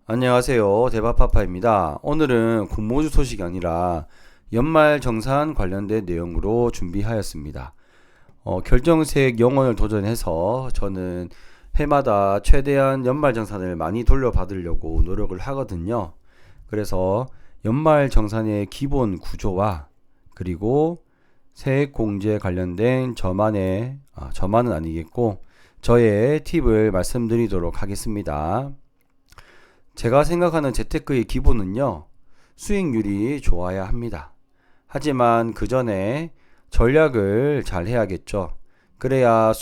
안녕하세요. 대바파파입니다. 오늘은 공모주 소식이 아니라 연말정산 관련된 내용으로 준비하였습니다. 결정세액 영원을 도전해서 저는 해마다 최대한 연말정산을 많이 돌려받으려고 노력을 하거든요. 그래서 연말정산의 기본 구조와 그리고 세액공제 관련된 저만은 아니겠고 저의 팁을 말씀드리도록 하겠습니다. 제가 생각하는 재테크의 기본은요, 수익률이 좋아야 합니다. 하지만 그 전에 전략을 잘 해야겠죠. 그래야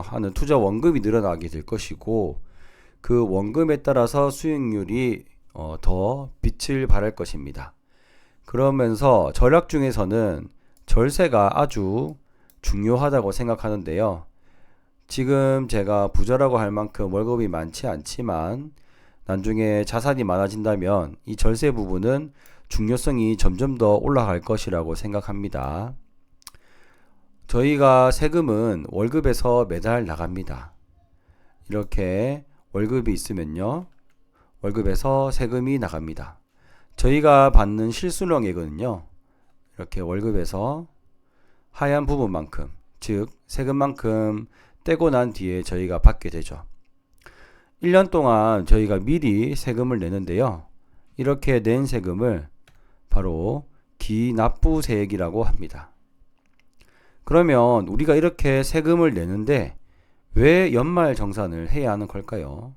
하는 투자 원금이 늘어나게 될 것이고, 그 원금에 따라서 수익률이 더 빛을 발할 것입니다. 그러면서 전략 중에서는 절세가 아주 중요하다고 생각하는데요. 지금 제가 부자라고 할 만큼 월급이 많지 않지만 나중에 자산이 많아진다면 이 절세 부분은 중요성이 점점 더 올라갈 것이라고 생각합니다. 저희가 세금은 월급에서 매달 나갑니다. 이렇게 월급이 있으면요, 월급에서 세금이 나갑니다. 저희가 받는 실수령액은요, 이렇게 월급에서 하얀 부분만큼, 즉 세금만큼 떼고 난 뒤에 저희가 받게 되죠. 1년 동안 저희가 미리 세금을 내는데요. 이렇게 낸 세금을 바로 기납부세액이라고 합니다. 그러면 우리가 이렇게 세금을 내는데 왜 연말정산을 해야 하는 걸까요?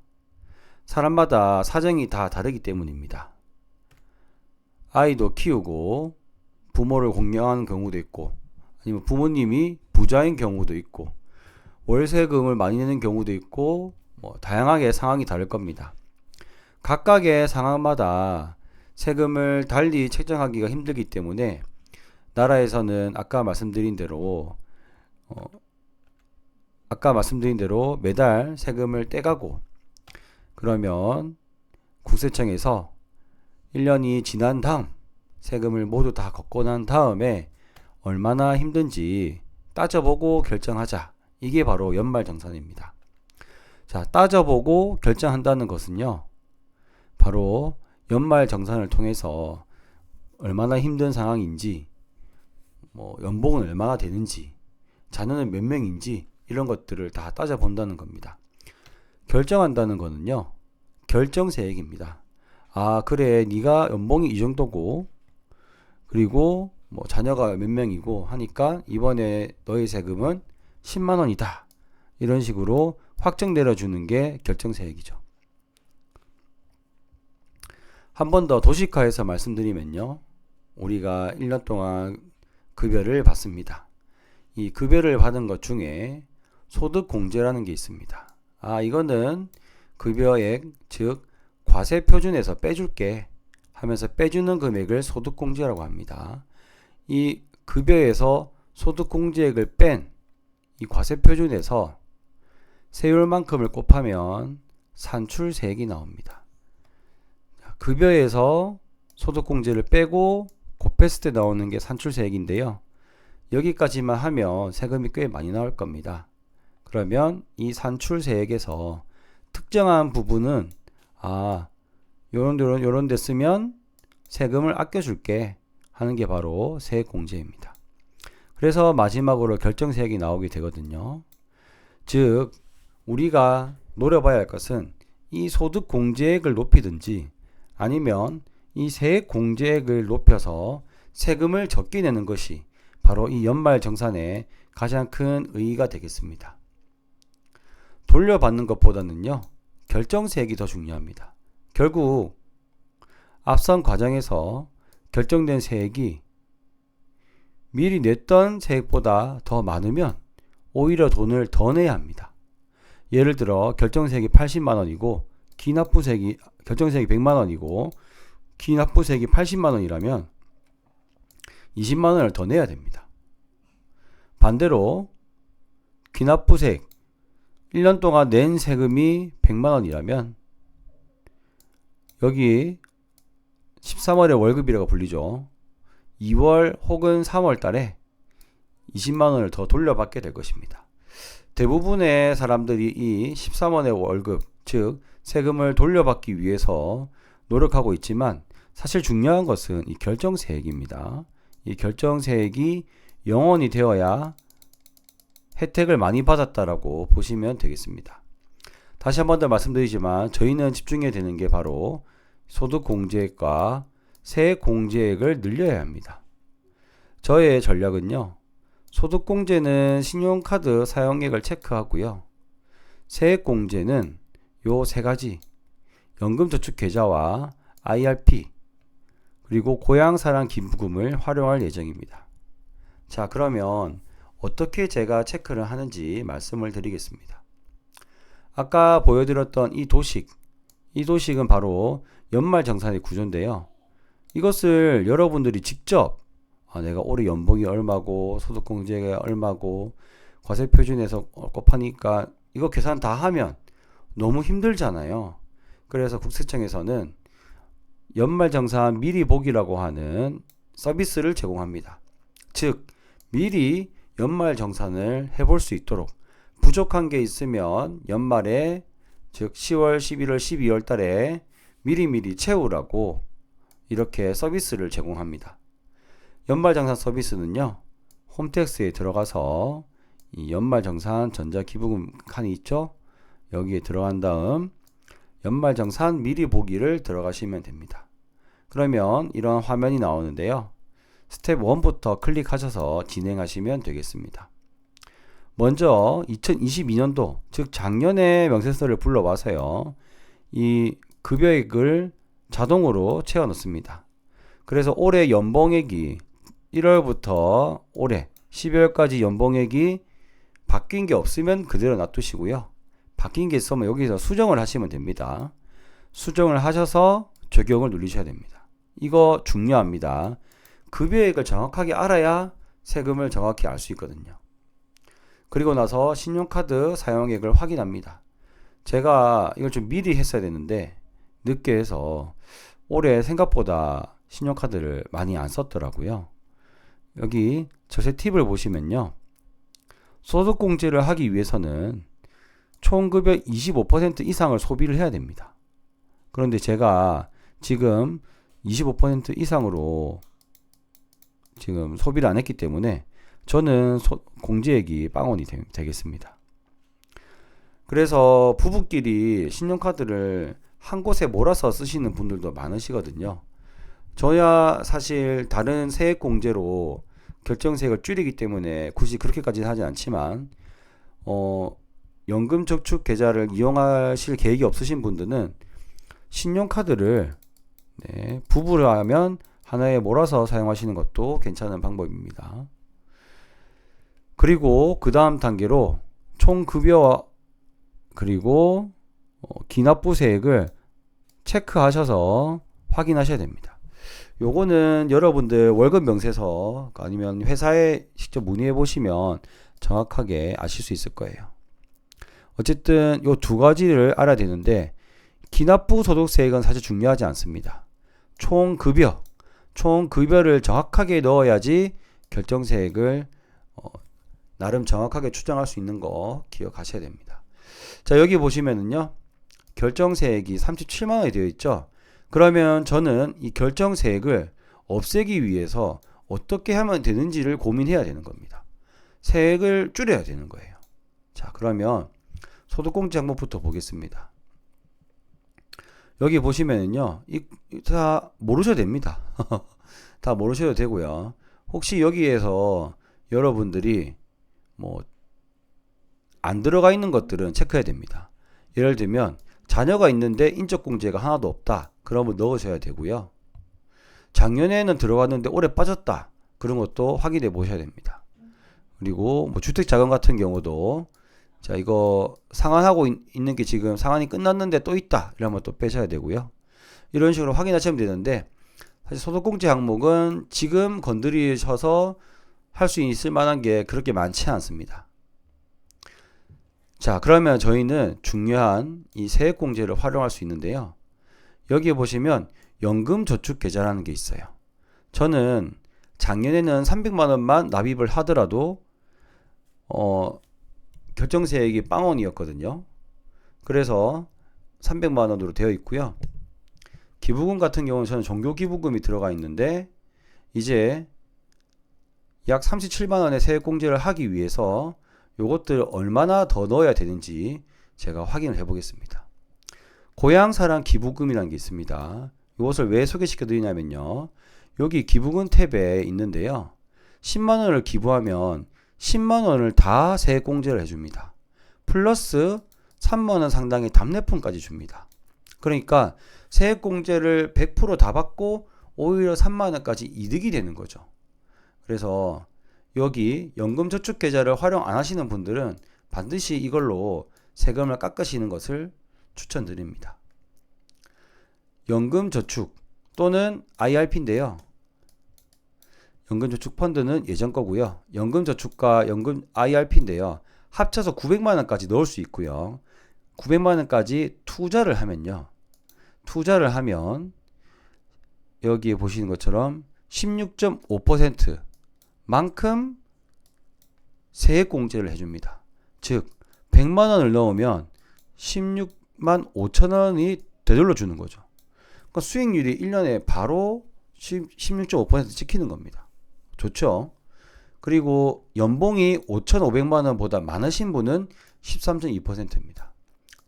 사람마다 사정이 다 다르기 때문입니다. 아이도 키우고 부모를 공경하는 경우도 있고, 아니면 부모님이 부자인 경우도 있고, 월세금을 많이 내는 경우도 있고, 다양하게 상황이 다를 겁니다. 각각의 상황마다 세금을 달리 책정하기가 힘들기 때문에 나라에서는 아까 말씀드린 대로 매달 세금을 떼가고, 그러면 국세청에서 1년이 지난 다음 세금을 모두 다 걷고 난 다음에 얼마나 힘든지 따져보고 결정하자. 이게 바로 연말정산입니다. 자, 따져보고 결정한다는 것은요, 바로 연말정산을 통해서 얼마나 힘든 상황인지, 연봉은 얼마나 되는지, 자녀는 몇 명인지, 이런 것들을 다 따져본다는 겁니다. 결정한다는 거는요, 결정세액입니다. 아, 그래, 네가 연봉이 이 정도고, 그리고 자녀가 몇 명이고 하니까 이번에 너의 세금은 10만 원이다. 이런 식으로 확정 내려주는 게 결정세액이죠. 한 번 더 도식화해서 말씀드리면요, 우리가 1년 동안 급여를 받습니다. 이 급여를 받은 것 중에 소득공제라는 게 있습니다. 아, 이거는 급여액, 즉 과세표준에서 빼줄게 하면서 빼주는 금액을 소득공제라고 합니다. 이 급여에서 소득공제액을 뺀 이 과세표준에서 세율만큼을 곱하면 산출세액이 나옵니다. 급여에서 소득공제를 빼고 곱했을 때 나오는 게 산출세액인데요. 여기까지만 하면 세금이 꽤 많이 나올 겁니다. 그러면 이 산출세액에서 특정한 부분은 요런 데 쓰면 세금을 아껴줄게 하는 게 바로 세액공제입니다. 그래서 마지막으로 결정세액이 나오게 되거든요. 즉 우리가 노려봐야 할 것은 이 소득공제액을 높이든지 아니면 이 세액공제액을 높여서 세금을 적게 내는 것이 바로 이 연말정산의 가장 큰 의의가 되겠습니다. 돌려받는 것보다는요, 결정세액이 더 중요합니다. 결국 앞선 과정에서 결정된 세액이 미리 냈던 세액보다 더 많으면 오히려 돈을 더 내야 합니다. 예를 들어 결정세액이 80만 원이고 결정세액이 100만 원이고 기납부세액이 80만 원이라면 20만 원을 더 내야 됩니다. 반대로 기납부세액 1년 동안 낸 세금이 100만 원이라면 여기 13월에 월급이라고 불리죠. 2월 혹은 3월 달에 20만 원을 더 돌려받게 될 것입니다. 대부분의 사람들이 이 13월의 월급, 즉 세금을 돌려받기 위해서 노력하고 있지만 사실 중요한 것은 이 결정세액입니다. 이 결정세액이 영원이 되어야 혜택을 많이 받았다라고 보시면 되겠습니다. 다시 한 번 더 말씀드리지만 저희는 집중해야 되는 게 바로 소득공제액과 세액공제액을 늘려야 합니다. 저의 전략은요. 소득공제는 신용카드 사용액을 체크하고요. 세액공제는 요 세 가지 연금저축계좌와 IRP 그리고 고향사랑 기부금을 활용할 예정입니다. 자, 그러면 어떻게 제가 체크를 하는지 말씀을 드리겠습니다. 아까 보여드렸던 이 도식은 바로 연말정산의 구조인데요. 이것을 여러분들이 직접 내가 올해 연봉이 얼마고 소득공제가 얼마고 과세표준에서 곱하니까 이거 계산 다 하면 너무 힘들잖아요. 그래서 국세청에서는 연말정산 미리 보기라고 하는 서비스를 제공합니다. 즉 미리 연말정산을 해볼 수 있도록 부족한 게 있으면 연말에 즉 10월, 11월, 12월 달에 미리미리 채우라고 이렇게 서비스를 제공합니다. 연말정산 서비스는요. 홈택스에 들어가서 이 연말정산 전자기부금 칸이 있죠. 여기에 들어간 다음 연말정산 미리 보기를 들어가시면 됩니다. 그러면 이런 화면이 나오는데요. 스텝 1부터 클릭하셔서 진행하시면 되겠습니다. 먼저 2022년도 즉 작년에 명세서를 불러와서요. 이 급여액을 자동으로 채워 넣습니다. 그래서 올해 연봉액이 1월부터 올해 12월까지 연봉액이 바뀐 게 없으면 그대로 놔두시고요. 바뀐 게 있으면 여기서 수정을 하시면 됩니다. 수정을 하셔서 적용을 누르셔야 됩니다. 이거 중요합니다. 급여액을 정확하게 알아야 세금을 정확히 알 수 있거든요. 그리고 나서 신용카드 사용액을 확인합니다. 제가 이걸 좀 미리 했어야 되는데 늦게 해서 올해 생각보다 신용카드를 많이 안 썼더라고요. 여기 절세 팁을 보시면요. 소득공제를 하기 위해서는 총급여 25% 이상을 소비를 해야 됩니다. 그런데 제가 지금 25% 이상으로 지금 소비를 안 했기 때문에 저는 공제액이 빵원이 되겠습니다. 그래서 부부끼리 신용카드를 한 곳에 몰아서 쓰시는 분들도 많으시거든요. 저야 사실 다른 세액공제로 결정세액을 줄이기 때문에 굳이 그렇게까지는 하지 않지만 연금저축계좌를 이용하실 계획이 없으신 분들은 신용카드를 부부라면 하나에 몰아서 사용하시는 것도 괜찮은 방법입니다. 그리고 그 다음 단계로 총급여와 그리고 기납부세액을 체크하셔서 확인하셔야 됩니다. 요거는 여러분들 월급 명세서 아니면 회사에 직접 문의해 보시면 정확하게 아실 수 있을 거예요. 어쨌든 요 두 가지를 알아야 되는데 기납부 소득세액은 사실 중요하지 않습니다. 총급여를 정확하게 넣어야지 결정세액을 나름 정확하게 추정할 수 있는 거 기억하셔야 됩니다. 자, 여기 보시면은요. 결정세액이 37만원이 되어 있죠. 그러면 저는 이 결정세액을 없애기 위해서 어떻게 하면 되는지를 고민해야 되는 겁니다. 세액을 줄여야 되는 거예요. 자, 그러면 소득공제 항목부터 보겠습니다. 여기 보시면은요. 다 모르셔도 됩니다. 다 모르셔도 되고요. 혹시 여기에서 여러분들이 안 들어가 있는 것들은 체크해야 됩니다. 예를 들면 자녀가 있는데 인적공제가 하나도 없다. 그러면 넣으셔야 되고요. 작년에는 들어갔는데 올해 빠졌다. 그런 것도 확인해 보셔야 됩니다. 그리고 주택자금 같은 경우도 자, 이거 상환하고 있는 게 지금 상환이 끝났는데 또 있다. 이러면 또 빼셔야 되고요. 이런 식으로 확인하시면 되는데 사실 소득공제 항목은 지금 건드리셔서 할 수 있을 만한 게 그렇게 많지 않습니다. 자, 그러면 저희는 중요한 이 세액공제를 활용할 수 있는데요. 여기에 보시면 연금저축계좌라는 게 있어요. 저는 작년에는 300만원만 납입을 하더라도 결정세액이 빵원이었거든요. 그래서 300만 원으로 되어 있고요. 기부금 같은 경우는 저는 종교기부금이 들어가 있는데 이제 약 37만 원의 세액공제를 하기 위해서 요것들 얼마나 더 넣어야 되는지 제가 확인을 해 보겠습니다. 고향사랑 기부금이라는 게 있습니다. 이것을 왜 소개시켜 드리냐면요. 여기 기부금 탭에 있는데요. 10만 원을 기부하면 10만 원을 다 세액공제를 해줍니다. 플러스 3만 원 상당의 답례품까지 줍니다. 그러니까 세액공제를 100% 다 받고 오히려 3만 원까지 이득이 되는 거죠. 그래서 여기 연금저축계좌를 활용 안 하시는 분들은 반드시 이걸로 세금을 깎으시는 것을 추천드립니다. 연금저축 또는 IRP인데요. 연금저축펀드는 예전 거고요. 연금저축과 연금 IRP인데요. 합쳐서 900만 원까지 넣을 수 있고요. 900만 원까지 투자를 하면요. 투자를 하면 여기에 보시는 것처럼 16.5% 만큼 세액공제를 해줍니다. 즉 100만 원을 넣으면 16만 5천 원이 되돌려 주는 거죠. 그러니까 수익률이 1년에 바로 16.5% 찍히는 겁니다. 좋죠? 그리고 연봉이 5,500만 원보다 많으신 분은 13.2%입니다.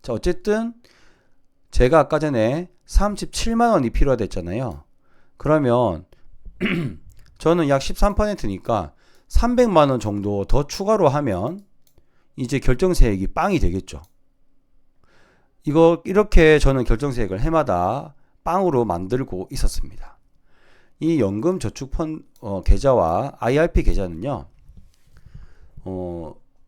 자, 어쨌든 제가 아까 전에 37만 원이 필요하댔잖아요. 그러면 저는 약 13%니까 300만 원 정도 더 추가로 하면 이제 결정세액이 빵이 되겠죠. 이렇게 저는 결정세액을 해마다 빵으로 만들고 있었습니다. 이 연금저축펀드 계좌와 IRP 계좌는요,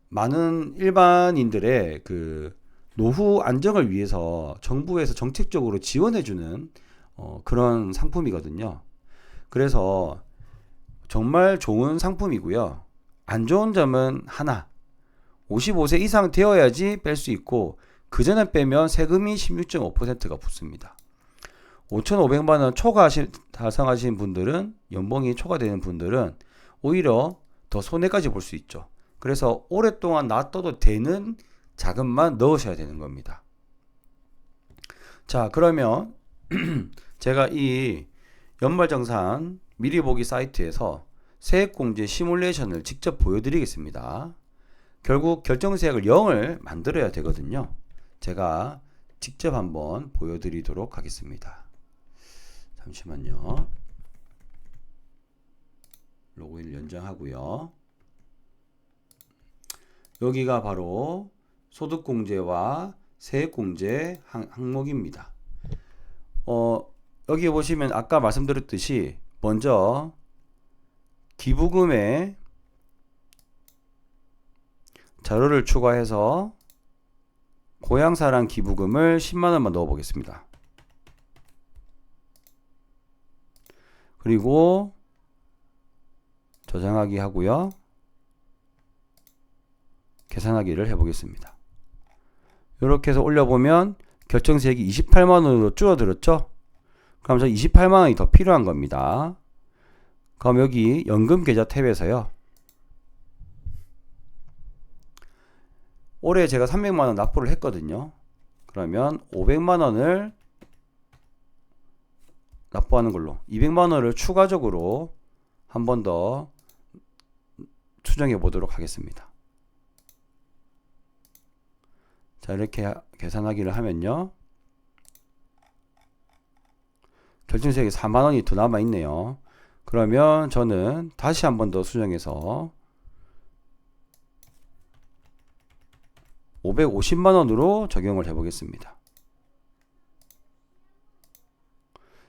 많은 일반인들의 그 노후 안정을 위해서 정부에서 정책적으로 지원해주는 그런 상품이거든요. 그래서 정말 좋은 상품이고요. 안 좋은 점은 하나, 55세 이상 되어야지 뺄 수 있고 그 전에 빼면 세금이 16.5%가 붙습니다. 5,500만 원 초과 달성하신 분들은, 연봉이 초과되는 분들은 오히려 더 손해까지 볼 수 있죠. 그래서 오랫동안 놔둬도 되는 자금만 넣으셔야 되는 겁니다. 자, 그러면 제가 이 연말정산 미리 보기 사이트에서 세액공제 시뮬레이션을 직접 보여드리겠습니다. 결국 결정세액을 0을 만들어야 되거든요. 제가 직접 한번 보여드리도록 하겠습니다. 잠시만요. 로그인을 연장하고요. 여기가 바로 소득공제와 세액공제 항목입니다. 여기 보시면 아까 말씀드렸듯이 먼저 기부금에 자료를 추가해서 고향사랑 기부금을 10만 원만 넣어 보겠습니다. 그리고 저장하기 하고요. 계산하기를 해보겠습니다. 이렇게 해서 올려보면 결정세액이 28만 원으로 줄어들었죠? 그럼 저 28만 원이 더 필요한 겁니다. 그럼 여기 연금계좌 탭에서요. 올해 제가 300만 원 납부를 했거든요. 그러면 500만 원을 납부하는 걸로 200만 원을 추가적으로 한 번 더 추정해 보도록 하겠습니다. 자, 이렇게 계산하기를 하면요. 결정세액이 4만 원이 더 남아 있네요. 그러면 저는 다시 한 번 더 수정해서 550만 원으로 적용을 해 보겠습니다.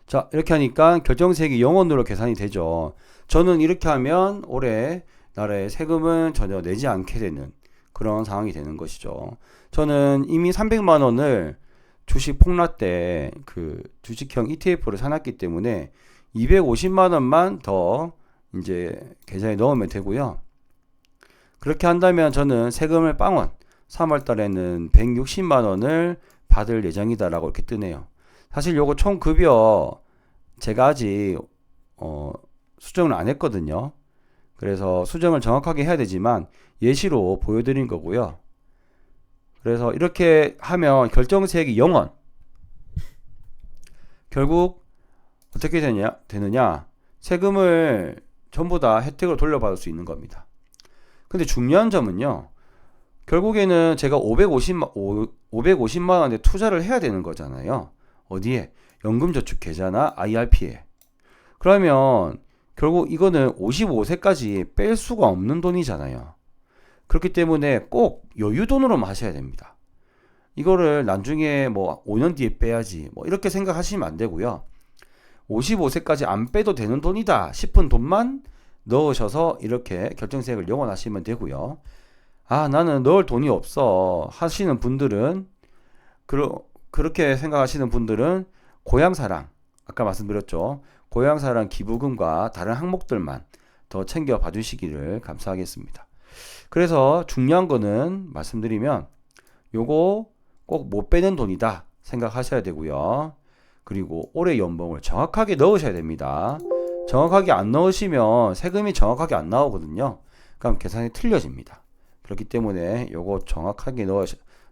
자, 이렇게 하니까 결정세액이 0원으로 계산이 되죠. 저는 이렇게 하면 올해 나라에 세금은 전혀 내지 않게 되는 그런 상황이 되는 것이죠. 저는 이미 300만 원을 주식 폭락 때 그 주식형 ETF를 사놨기 때문에 250만 원만 더 이제 계좌에 넣으면 되고요. 그렇게 한다면 저는 세금을 빵원 3월 달에는 160만 원을 받을 예정이다라고 이렇게 뜨네요. 사실 요거 총 급여 제가 아직 수정을 안 했거든요. 그래서 수정을 정확하게 해야 되지만 예시로 보여드린 거고요. 그래서 이렇게 하면 결정세액이 0원, 결국 어떻게 되느냐? 세금을 전부 다 혜택을 돌려받을 수 있는 겁니다. 근데 중요한 점은요. 결국에는 제가 550만 원에 투자를 해야 되는 거잖아요. 어디에? 연금저축계좌나 IRP에. 그러면 결국 이거는 55세까지 뺄 수가 없는 돈이잖아요. 그렇기 때문에 꼭 여유돈으로만 하셔야 됩니다. 이거를 나중에 뭐 5년 뒤에 빼야지 뭐 이렇게 생각하시면 안 되고요. 55세까지 안 빼도 되는 돈이다 싶은 돈만 넣으셔서 이렇게 결정세액을 영원하시면 되고요. 아, 나는 넣을 돈이 없어 하시는 분들은 그렇게 생각하시는 분들은 고향사랑, 아까 말씀드렸죠. 고향사랑 기부금과 다른 항목들만 더 챙겨 봐주시기를 감사하겠습니다. 그래서 중요한 거는 말씀드리면 요거 꼭 못 빼는 돈이다 생각하셔야 되고요. 그리고 올해 연봉을 정확하게 넣으셔야 됩니다. 정확하게 안 넣으시면 세금이 정확하게 안 나오거든요. 그럼 계산이 틀려집니다. 그렇기 때문에 요거 정확하게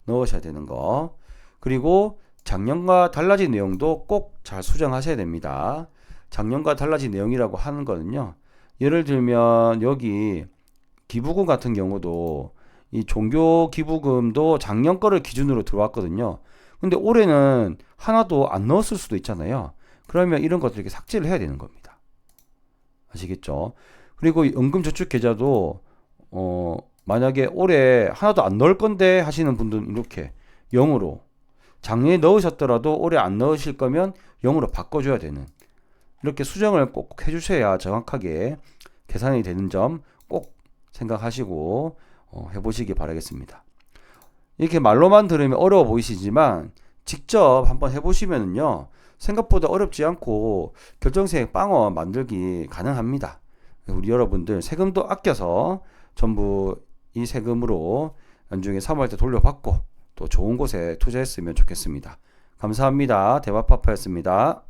넣으셔야 되는 거. 그리고 작년과 달라진 내용도 꼭 잘 수정하셔야 됩니다. 작년과 달라진 내용이라고 하는 거는요. 예를 들면 여기 기부금 같은 경우도 이 종교 기부금도 작년 거를 기준으로 들어왔거든요. 근데 올해는 하나도 안 넣었을 수도 있잖아요. 그러면 이런 것들 이렇게 삭제를 해야 되는 겁니다. 아시겠죠? 그리고 연금저축계좌도 만약에 올해 하나도 안 넣을 건데 하시는 분들은 이렇게 0으로, 작년에 넣으셨더라도 올해 안 넣으실 거면 0으로 바꿔줘야 되는, 이렇게 수정을 꼭 해주셔야 정확하게 계산이 되는 점 꼭 생각하시고 해보시기 바라겠습니다. 이렇게 말로만 들으면 어려워 보이시지만 직접 한번 해보시면은요, 생각보다 어렵지 않고 결정세액 빵원 만들기 가능합니다. 우리 여러분들 세금도 아껴서 전부 이 세금으로 나중에 사모할 때 돌려받고 또 좋은 곳에 투자했으면 좋겠습니다. 감사합니다. 대박파파였습니다.